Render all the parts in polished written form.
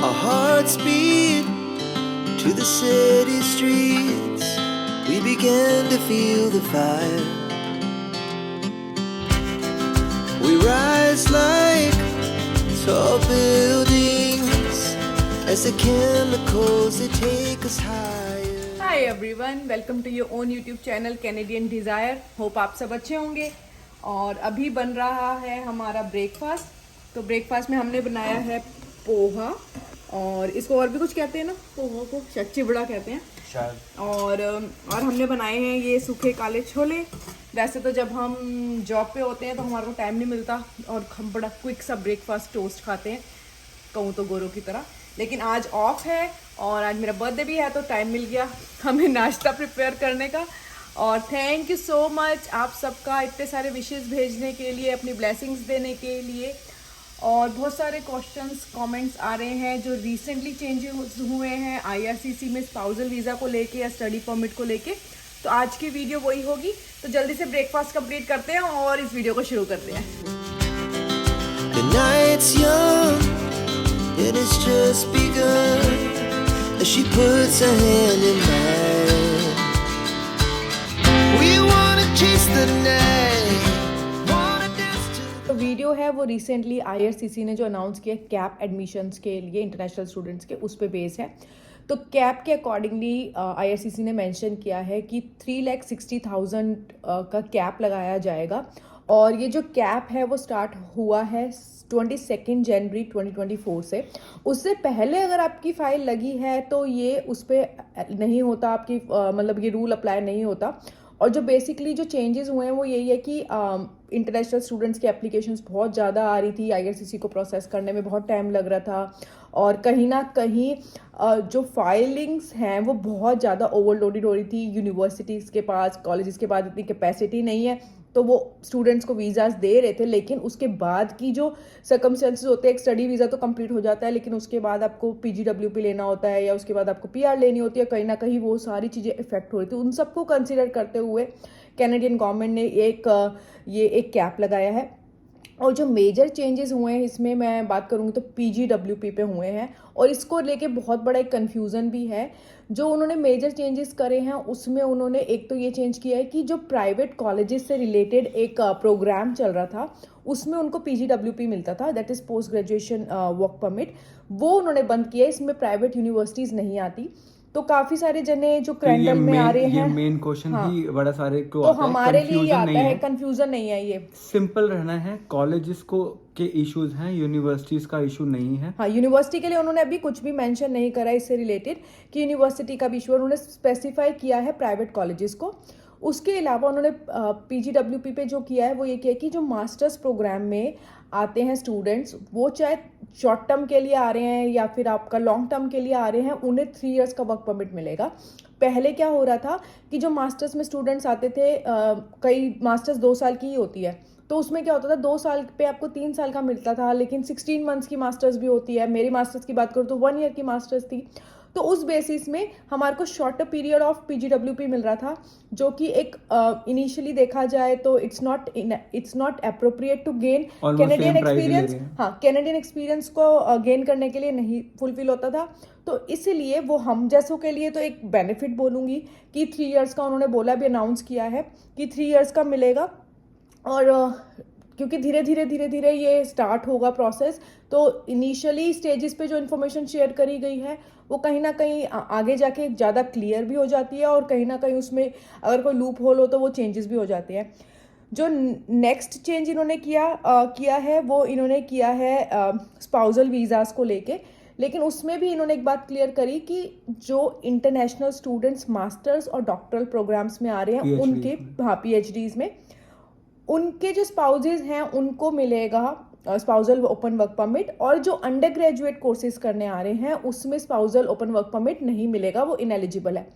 Our hearts beat to the city streets. We began to feel the fire. We rise like tall buildings as the chemicals they take us higher. Hi everyone, welcome to your own YouTube channel Canadian Desire. Hope आप सब अच्छे होंगे। और अभी बन रहा है हमारा ब्रेकफास्ट। तो ब्रेकफास्ट में हमने बनाया है पोहा, और इसको और भी कुछ कहते हैं ना, पोहा को शायद चिबड़ा कहते हैं शायद। और हमने बनाए हैं ये सूखे काले छोले। वैसे तो जब हम जॉब पे होते हैं तो हमारे को टाइम नहीं मिलता और हम बड़ा क्विक सा ब्रेकफास्ट टोस्ट खाते हैं, कहूँ तो गोरों की तरह। लेकिन आज ऑफ है और आज मेरा बर्थडे भी है, तो टाइम मिल गया हमें नाश्ता प्रिपेयर करने का। और थैंक यू सो मच आप सबका इतने सारे विशेस भेजने के लिए, अपनी ब्लेसिंग्स देने के लिए। और बहुत सारे क्वेश्चंस कमेंट्स आ रहे हैं जो रिसेंटली चेंजेस हुए हैं आईआरसीसी में स्पाउसल वीज़ा को लेके या स्टडी परमिट को लेके। तो आज की वीडियो वही होगी। तो जल्दी से ब्रेकफास्ट कंप्लीट करते हैं और इस वीडियो को शुरू करते हैं। The night's young, it has just begun. As she puts her hand in mine, we wanna chase the night, wanna dance to. तो वीडियो है वो रिसेंटली आईआरसीसी ने जो अनाउंस किया कैप एडमिशन्स के लिए इंटरनेशनल स्टूडेंट्स के, उस पे बेस है। तो कैप के अकॉर्डिंगली आईआरसीसी ने मेंशन किया है कि 3,60,000 का कैप लगाया जाएगा। और ये जो कैप है वो स्टार्ट हुआ है 22 जनवरी 2024 से। उससे पहले अगर आपकी फ़ाइल लगी है तो ये उस पर नहीं होता, आपकी मतलब ये रूल अप्लाई नहीं होता। और जो बेसिकली जो चेंजेस हुए हैं वो यही है कि इंटरनेशनल स्टूडेंट्स की एप्लीकेशंस बहुत ज़्यादा आ रही थी, आईआरसीसी को प्रोसेस करने में बहुत टाइम लग रहा था। और कहीं ना कहीं जो फाइलिंग्स हैं वो बहुत ज़्यादा ओवरलोडेड हो रही थी। यूनिवर्सिटीज़ के पास, कॉलेजेस के पास इतनी कैपेसिटी नहीं है, तो वो स्टूडेंट्स को वीज़ाज़ दे रहे थे। लेकिन उसके बाद की जो सर्कमस्टेंसेस होते हैं, एक स्टडी वीज़ा तो कंप्लीट हो जाता है, लेकिन उसके बाद आपको पीजीडब्ल्यूपी लेना होता है या उसके बाद आपको पीआर लेनी होती है। कहीं ना कहीं वो सारी चीज़ें इफेक्ट हो रही थी। उन सबको कंसिडर करते हुए कैनेडियन गवर्नमेंट ने ये एक कैप लगाया है। और जो मेजर चेंजेस हुए हैं इसमें मैं बात करूँगी तो पीजीडब्ल्यूपी पे हुए हैं, और इसको लेके बहुत बड़ा एक कन्फ्यूज़न भी है। जो उन्होंने मेजर चेंजेस करे हैं उसमें उन्होंने एक तो ये चेंज किया है कि जो प्राइवेट कॉलेजेस से रिलेटेड एक प्रोग्राम चल रहा था उसमें उनको पीजीडब्ल्यूपी मिलता था, that is post graduation work permit, वो उन्होंने बंद किया है। इसमें प्राइवेट यूनिवर्सिटीज़ नहीं आती। तो काफी सारे जने जो क्रैंडल में आ रहे हैं, ये मेन क्वेश्चन ही बड़ा सारे को तो हमारे लिए ये आता है, कंफ्यूजन नहीं है। ये सिंपल रहना है, कॉलेजेस को के इश्यूज हैं, यूनिवर्सिटीज का इशू नहीं है। हाँ, यूनिवर्सिटी के लिए उन्होंने अभी कुछ भी मेंशन नहीं करा इससे रिलेटेड कि यूनिवर्सिटी का भी इशू, उन्होंने स्पेसिफाई किया है प्राइवेट कॉलेजेस को। उसके अलावा उन्होंने पीजीडब्ल्यूपी पे जो किया है वो ये किया कि जो मास्टर्स प्रोग्राम में आते हैं स्टूडेंट्स, वो चाहे शॉर्ट टर्म के लिए आ रहे हैं या फिर आपका लॉन्ग टर्म के लिए आ रहे हैं, उन्हें 3 इयर्स का वर्क परमिट मिलेगा। पहले क्या हो रहा था कि जो मास्टर्स में स्टूडेंट्स आते थे, कई मास्टर्स 2 साल की ही होती है, तो उसमें क्या होता था 2 साल पे आपको 3 साल का मिलता था। लेकिन 16 मंथ्स की मास्टर्स भी होती है। मेरी मास्टर्स की बात करूँ तो 1 ईयर की मास्टर्स थी। तो उस बेसिस में हमारे को शॉर्टर पीरियड ऑफ पीजीडब्ल्यूपी मिल रहा था, जो कि एक इनिशियली देखा जाए तो it's not appropriate to gain Canadian experience. हाँ, कैनेडियन एक्सपीरियंस को गेन करने के लिए नहीं फुलफिल होता था। तो इसीलिए वो हम जैसों के लिए तो एक बेनिफिट बोलूँगी कि 3 इयर्स का उन्होंने बोला, भी अनाउंस किया है कि 3 इयर्स का मिलेगा। और क्योंकि धीरे धीरे ये स्टार्ट होगा प्रोसेस, तो इनिशियली स्टेजेस पे जो इन्फॉर्मेशन शेयर करी गई है वो कहीं ना कहीं आगे जाके ज़्यादा क्लियर भी हो जाती है, और कहीं ना कहीं उसमें अगर कोई लूप होल हो तो वो चेंजेस भी हो जाते हैं। जो नेक्स्ट चेंज इन्होंने किया है वो इन्होंने किया है स्पाउसल वीज़ास को लेके। लेकिन उसमें भी इन्होंने एक बात क्लियर करी कि जो इंटरनेशनल स्टूडेंट्स मास्टर्स और डॉक्टरल प्रोग्राम्स में आ रहे हैं उनके, हाँ, पीएचडीज में, उनके जो स्पाउसेज हैं उनको मिलेगा स्पाउसल ओपन वर्क परमिट। और जो अंडर ग्रेजुएट कोर्सेज करने आ रहे हैं उसमें स्पाउसल ओपन वर्क परमिट नहीं मिलेगा, वो इनएलिजिबल है।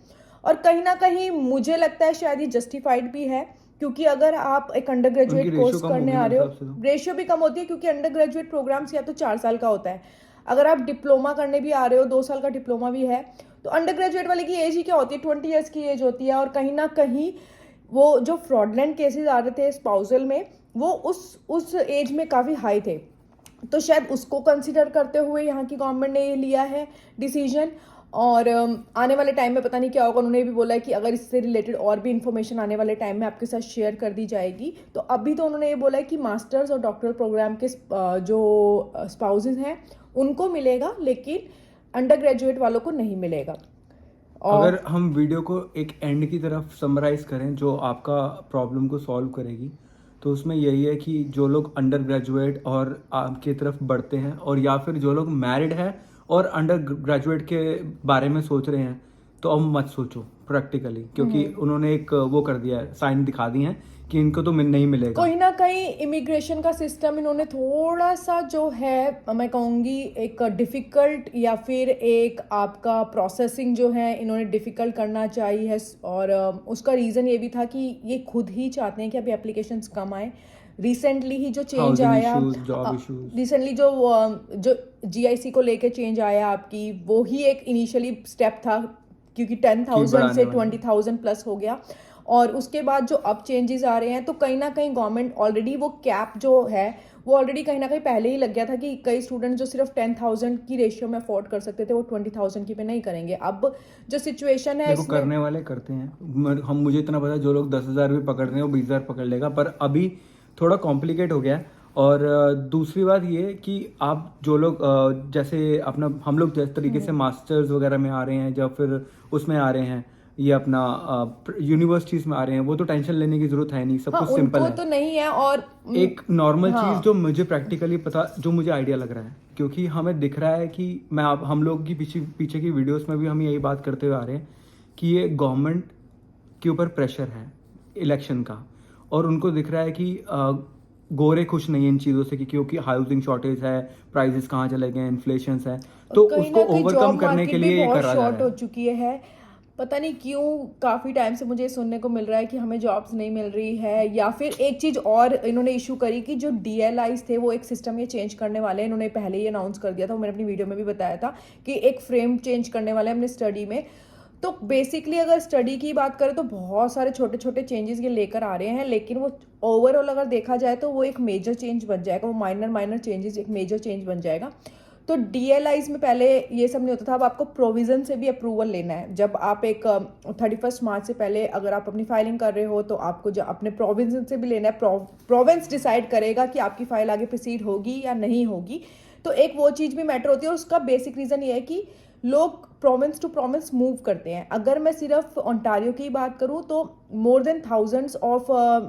और कहीं ना कहीं मुझे लगता है शायद ये जस्टिफाइड भी है, क्योंकि अगर आप एक अंडर ग्रेजुएट कोर्स करने आ रहे हो, रेशियो भी कम होती है, क्योंकि अंडर ग्रेजुएट प्रोग्राम्स या तो 4 साल का होता है। अगर आप डिप्लोमा करने भी आ रहे हो, 2 साल का डिप्लोमा भी है, तो अंडर ग्रेजुएट वाले की एज ही क्या होती है, 20 ईयर्स की एज होती है। और कहीं ना कहीं वो जो फ्रॉडलेंट केसेस आ रहे थे स्पाउसल में, वो उस एज में काफ़ी हाई थे। तो शायद उसको कंसिडर करते हुए यहाँ की गवर्नमेंट ने ये लिया है डिसीजन। और आने वाले टाइम में पता नहीं क्या होगा। उन्होंने भी बोला है कि अगर इससे रिलेटेड और भी इन्फॉर्मेशन आने वाले टाइम में आपके साथ शेयर कर दी जाएगी। तो अभी तो उन्होंने ये बोला है कि मास्टर्स और डॉक्टरल प्रोग्राम के जो स्पाउसेस हैं उनको मिलेगा, लेकिन अंडर ग्रेजुएट वालों को नहीं मिलेगा। अगर हम वीडियो को एक एंड की तरफ समराइज करें जो आपका प्रॉब्लम को सॉल्व करेगी, तो उसमें यही है कि जो लोग अंडर ग्रेजुएट और आपकी तरफ बढ़ते हैं, और या फिर जो लोग मैरिड हैं और अंडर ग्रेजुएट के बारे में सोच रहे हैं, तो अब मत सोचो प्रैक्टिकली, क्योंकि उन्होंने एक वो कर दिया है, साइन दिखा दिए हैं कि इनको तो नहीं मिलेगा। कहीं ना कहीं इमिग्रेशन का सिस्टम इन्होंने थोड़ा सा जो है, मैं कहूँगी एक डिफ़िकल्ट, या फिर एक आपका प्रोसेसिंग जो है इन्होंने डिफ़िकल्ट करना चाहिए है। और उसका रीज़न ये भी था कि ये खुद ही चाहते हैं कि अभी एप्लीकेशंस कम आए। रिसेंटली ही जो चेंज आया, रिसेंटली जो GIC को लेके चेंज आया आपकी, वो ही एक इनिशियली स्टेप था, क्योंकि 10,000 से 20,000 प्लस हो गया। और उसके बाद जो अब चेंजेस आ रहे हैं, तो कहीं ना कहीं गवर्नमेंट ऑलरेडी वो कैप जो है वो ऑलरेडी कहीं ना कहीं पहले ही लग गया था कि कई स्टूडेंट जो सिर्फ 10,000 की रेशियो में अफोर्ड कर सकते थे वो 20,000 की पे नहीं करेंगे। अब जो सिचुएशन है इसमें करने वाले करते हैं, हम मुझे इतना पता है जो लोग 10,000 भी पकड़ रहे हैं वो 20,000 पकड़ लेगा, पर अभी थोड़ा कॉम्प्लिकेट हो गया है। और दूसरी बात ये कि आप जो लोग जैसे अपना हम लोग जिस तरीके से मास्टर्स वगैरह में आ रहे हैं या फिर उसमें आ रहे हैं, ये अपना यूनिवर्सिटीज में आ रहे हैं, वो तो टेंशन लेने की जरूरत है नहीं, सब कुछ सिंपल है। तो नहीं है। और एक नॉर्मल चीज जो मुझे प्रैक्टिकली पता, जो मुझे आइडिया लग रहा है, क्योंकि हमें दिख रहा है कि हम लोग की पीछे की वीडियोस में भी हम यही बात करते हुए आ रहे हैं कि ये गवर्नमेंट के ऊपर प्रेशर है इलेक्शन का, और उनको दिख रहा है कि गोरे खुश नहीं है इन चीज़ों से, कि क्योंकि हाउसिंग शॉर्टेज है, प्राइसेस कहाँ चले गए, इन्फ्लेशन है, तो उसको ओवरकम करने के लिए ये कर रहा है। शॉर्ट हो चुकी है, पता नहीं क्यों काफ़ी टाइम से मुझे सुनने को मिल रहा है कि हमें जॉब्स नहीं मिल रही है। या फिर एक चीज़ और इन्होंने इशू करी कि जो DLIs थे वो एक सिस्टम ये चेंज करने वाले हैं। इन्होंने पहले ही अनाउंस कर दिया था, मैंने अपनी वीडियो में भी बताया था कि एक फ्रेम चेंज करने वाले हैं अपने स्टडी में। तो बेसिकली अगर स्टडी की बात करें तो बहुत सारे छोटे छोटे चेंजेस ये लेकर आ रहे हैं, लेकिन वो ओवरऑल अगर देखा जाए तो वो एक मेजर चेंज बन जाएगा। वो माइनर चेंजेस एक मेजर चेंज बन जाएगा। तो DLIs में पहले ये सब नहीं होता था, अब आपको प्रोविज़न से भी अप्रूवल लेना है। जब आप एक 31 मार्च से पहले अगर आप अपनी फाइलिंग कर रहे हो तो आपको जो अपने प्रोविज़न से भी लेना है। प्रोविंस डिसाइड करेगा कि आपकी फाइल आगे प्रोसीड होगी या नहीं होगी। तो एक वो चीज़ भी मैटर होती है। और उसका बेसिक रीज़न ये है कि लोग प्रोविंस टू प्रोविंस मूव करते हैं। अगर मैं सिर्फ ओंटारियो की बात करूं तो मोर देन थाउजेंड्स ऑफ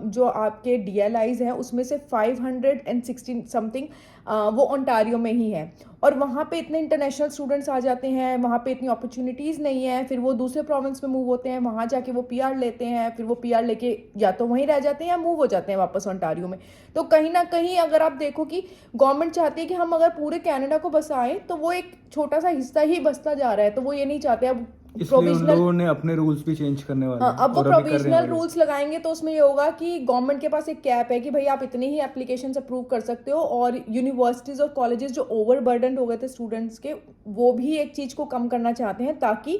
जो आपके DLIs हैं उसमें से 516 समथिंग वो ओंटारियो में ही है। और वहाँ पे इतने इंटरनेशनल स्टूडेंट्स आ जाते हैं, वहाँ पे इतनी अपॉर्चुनिटीज़ नहीं है, फिर वो दूसरे प्रोविंस में मूव होते हैं, वहाँ जाके वो PR लेते हैं, फिर वो PR लेके या तो वहीं रह जाते हैं या मूव हो जाते हैं वापस ओंटारियो में। तो कहीं ना कहीं अगर आप देखो कि गवर्नमेंट चाहती है कि हम अगर पूरे कनाडा को बसाएं तो वो एक छोटा सा हिस्सा ही बसता जा रहा है। तो वो ये नहीं चाहते अब प्रोविजनल, लोगों ने अपने रूल्स भी चेंज करने वाले हैं। अब वो प्रोविजनल रूल्स लगाएंगे तो उसमें ये होगा कि गवर्नमेंट के पास एक कैप है कि भाई आप इतनी ही एप्लीकेशन अप्रूव कर सकते हो। और यूनिवर्सिटीज और कॉलेजेस जो ओवरबर्डन हो गए थे स्टूडेंट्स के, वो भी एक चीज को कम करना चाहते हैं, ताकि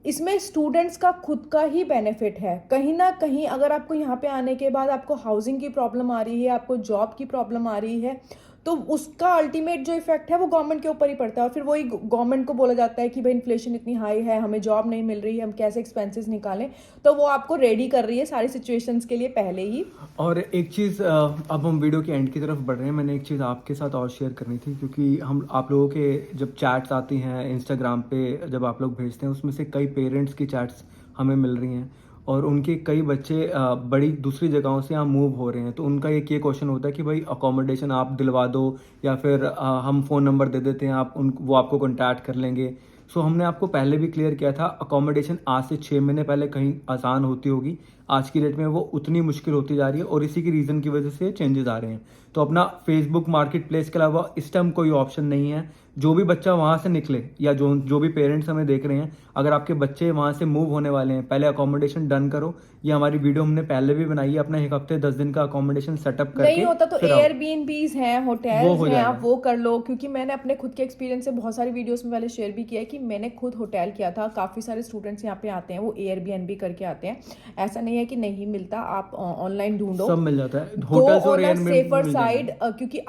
इसमें स्टूडेंट्स का खुद का ही बेनिफिट है। कहीं ना कहीं अगर आपको यहाँ पे आने के बाद आपको हाउसिंग की प्रॉब्लम आ रही है, आपको जॉब की प्रॉब्लम आ रही है, तो उसका अल्टीमेट जो इफेक्ट है वो गवर्नमेंट के ऊपर ही पड़ता है। और फिर वही गवर्नमेंट को बोला जाता है कि भाई इन्फ्लेशन इतनी हाई है, हमें जॉब नहीं मिल रही है, हम कैसे एक्सपेंसेस निकालें। तो वो आपको रेडी कर रही है सारी सिचुएशंस के लिए पहले ही। और एक चीज़, अब हम वीडियो के एंड की तरफ बढ़ रहे हैं, मैंने एक चीज़ आपके साथ और शेयर करनी थी, क्योंकि आप लोगों के जब चैट्स आती हैं इंस्टाग्राम पे, जब आप लोग भेजते हैं, उसमें से कई पेरेंट्स की चैट्स हमें मिल रही हैं, और उनके कई बच्चे बड़ी दूसरी जगहों से यहाँ मूव हो रहे हैं। तो उनका एक ये क्वेश्चन होता है कि भाई अकोमोडेशन आप दिलवा दो, या फिर हम फ़ोन नंबर दे देते हैं, वो आपको कॉन्टैक्ट कर लेंगे। सो हमने आपको पहले भी क्लियर किया था, अकोमोडेशन आज से 6 महीने पहले कहीं आसान होती होगी, आज की डेट में वो उतनी मुश्किल होती जा रही है, और इसी की रीज़न की वजह से चेंजेस आ रहे हैं। तो अपना फेसबुक मार्केट प्लेस के अलावा इस टाइम कोई ऑप्शन नहीं है। जो भी बच्चा वहाँ से निकले, या जो भी पेरेंट्स हमें देख रहे हैं, अगर आपके बच्चे वहाँ से मूव होने वाले हैं, पहले अकोमोडेशन डन करो। ये हमारी वीडियो हमने पहले भी बनाई है, अपना 1 हफ्ते 10 दिन का अकोमोडेशन सेटअप करके। नहीं होता तो एयरबीएनबीज हैं, होटल्स हैं, आप वो कर लो। क्योंकि मैंने अपने खुद के एक्सपीरियंस से बहुत सारी वीडियोस में पहले शेयर भी किया है कि मैंने खुद होटल किया था। काफ़ी सारे स्टूडेंट्स यहाँ पे आते हैं, वो एयरबीएनबी करके आते हैं। ऐसा नहीं नहीं है कि नहीं मिलता, आप ऑनलाइन ढूंढो, सब मिल जाता है, गो होटल्स और ऑन अ एयरमेंट सेफर मिल साइड, जाएंगे। क्योंकि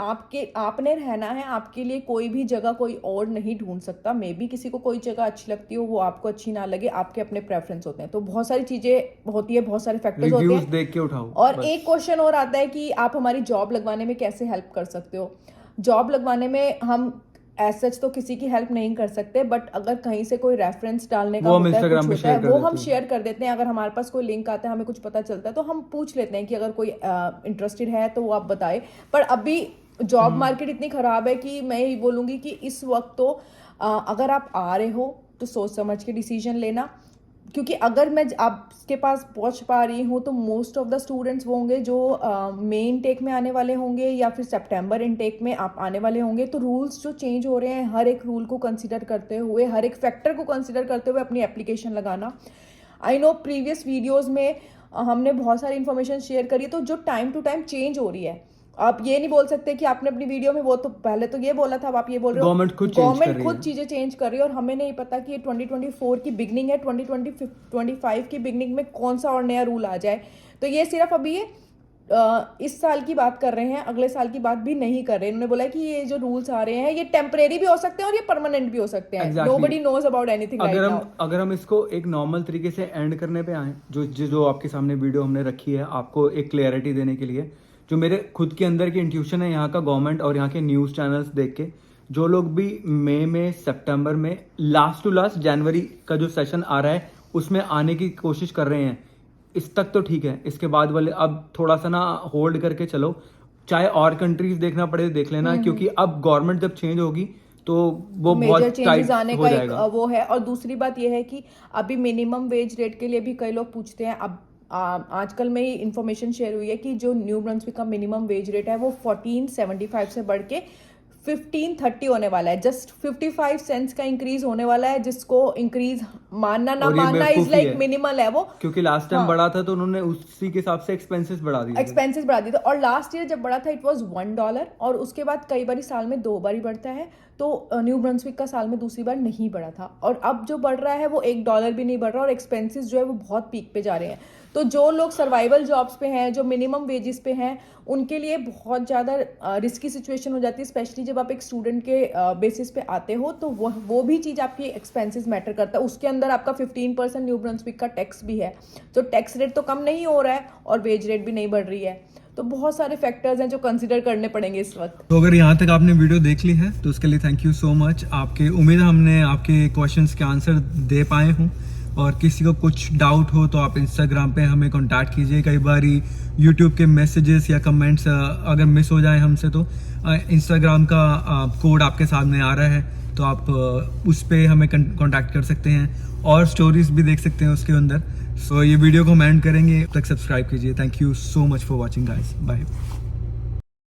आपने रहना है, आपके लिए कोई भी जगह कोई और नहीं ढूंढ सकता। मे बी किसी को कोई जगह अच्छी लगती हो, वो आपको अच्छी ना लगे, आपके अपने प्रेफरेंस होते हैं, तो बहुत सारी चीजें होती है, बहुत सारे फैक्टर्स होते रिव्यूज हैं। देख के उठाओ और बस। एक क्वेश्चन और आता है कि आप हमारी जॉब लगवाने में कैसे हेल्प कर सकते हो। जॉब लगवाने में हम एज सच तो किसी की हेल्प नहीं कर सकते, बट अगर कहीं से कोई रेफरेंस डालने का वो हम होता है, Instagram कुछ पे होता है, share कर वो देते हम हैं। शेयर कर देते हैं। अगर हमारे पास कोई लिंक आता है, हमें कुछ पता चलता है, तो हम पूछ लेते हैं कि अगर कोई इंटरेस्टेड है तो वो आप बताए। पर अभी जॉब मार्केट इतनी खराब है कि मैं यही बोलूँगी कि इस वक्त तो अगर आप आ रहे हो तो सोच समझ के डिसीजन लेना, क्योंकि अगर मैं आपके पास पहुंच पा रही हूँ तो मोस्ट ऑफ द स्टूडेंट्स वो होंगे जो मई इनटेक में आने वाले होंगे या फिर सितंबर इनटेक में आप आने वाले होंगे। तो रूल्स जो चेंज हो रहे हैं, हर एक रूल को कंसिडर करते हुए, हर एक फैक्टर को कंसिडर करते हुए अपनी एप्लीकेशन लगाना। आई नो प्रीवियस वीडियोज़ में हमने बहुत सारी इन्फॉर्मेशन शेयर करी, तो जो टाइम टू टाइम चेंज हो रही है, आप ये नहीं बोल सकते कि आपने अपनी वीडियो में वो तो पहले तो ये बोला था, अब आप ये बोल रहे हो। गवर्नमेंट खुद चेंज कर गवर्नमेंट रही खुद है। चीज़ें चेंज कर रही है, और हमें नहीं पता कि ये 2024 की बिगनिंग है, 2025 की बिगनिंग में कौन सा और नया रूल आ जाए। तो ये सिर्फ अभी ये इस साल की बात कर रहे हैं, अगले साल की बात भी नहीं कर रहे हैं। उन्होंने बोला कि ये जो रूल्स आ रहे हैं ये टेम्परेरी भी हो सकते हैं और ये परमानेंट भी हो सकते हैं। Exactly. Nobody knows about anything right now. अगर हम इसको एक नॉर्मल तरीके से एंड करने पे आए, जो आपके सामने वीडियो हमने रखी है आपको एक क्लियरिटी देने के लिए, जो मेरे खुद के अंदर की इंट्यूशन है यहाँ का गवर्नमेंट और यहाँ के न्यूज़ चैनल्स देख के, जो लोग भी मई में सितंबर में लास्ट टू लास्ट जनवरी का जो सेशन आ रहा है उसमें आने की कोशिश कर रहे हैं, इस तक तो ठीक है। इसके बाद वाले अब थोड़ा सा ना होल्ड करके चलो, चाहे और कंट्रीज देखना पड़े तो देख लेना, क्योंकि अब गवर्नमेंट जब चेंज होगी तो वो मेजर बहुत चेंजेस टाइट आने हो का एक जाएगा। वो है। और दूसरी बात ये है कि अभी मिनिमम वेज रेट के लिए भी कई लोग पूछते हैं। अब आजकल में ही इंफॉर्मेशन शेयर हुई है कि जो न्यू ब्रंसविक का मिनिमम वेज रेट है वो 1475 से बढ़ के 1530 होने वाला है। जस्ट 55 सेंट्स का इंक्रीज होने वाला है, जिसको इंक्रीज मानना ना और ये मानना इज बेवकूफी लाइक है, मिनिमल है वो, क्योंकि लास्ट टाइम हाँ। बढ़ा था तो उन्होंने उसी के हिसाब से एक्सपेंसेस बढ़ा दिए थे। एक्सपेंसेस बढ़ा दिए थे। और लास्ट ईयर जब बढ़ा था इट वाज $1, और उसके बाद कई बार साल में 2 बार ही बढ़ता है। तो न्यू ब्रंसविक का साल में दूसरी बार नहीं बढ़ा था, और अब जो बढ़ रहा है वो $1 भी नहीं बढ़ रहा, और एक्सपेंसेस जो है वो बहुत पीक पे जा रहे हैं। तो जो लोग सर्वाइवल जॉब्स पे हैं, जो मिनिमम वेजेस पे हैं, उनके लिए बहुत ज़्यादा रिस्की सिचुएशन हो जाती है, स्पेशली जब आप एक स्टूडेंट के बेसिस पे आते हो। तो वो भी चीज़ आपकी एक्सपेंसेस मैटर करता है। उसके अंदर आपका 15% न्यू ब्रंसविक का टैक्स भी है, तो टैक्स रेट तो कम नहीं हो रहा है और वेज रेट भी नहीं बढ़ रही है। तो बहुत सारे फैक्टर्स हैं जो कंसिडर करने पड़ेंगे इस वक्त। तो अगर यहाँ तक आपने वीडियो देख ली है तो उसके लिए थैंक यू सो मच। आपके उम्मीद है हमने आपके क्वेश्चंस के आंसर दे पाए हों, और किसी को कुछ डाउट हो तो आप इंस्टाग्राम पे हमें कांटेक्ट कीजिए। कई बार यूट्यूब के मैसेजेस या कमेंट्स अगर मिस हो जाए हमसे, तो इंस्टाग्राम का कोड आपके सामने आ रहा है, तो आप उस पर हमें कांटेक्ट कर सकते हैं, और स्टोरीज भी देख सकते हैं उसके अंदर। सो ये वीडियो को हम एंड करेंगे, तब तक सब्सक्राइब कीजिए। Thank you so much for watching guys, bye.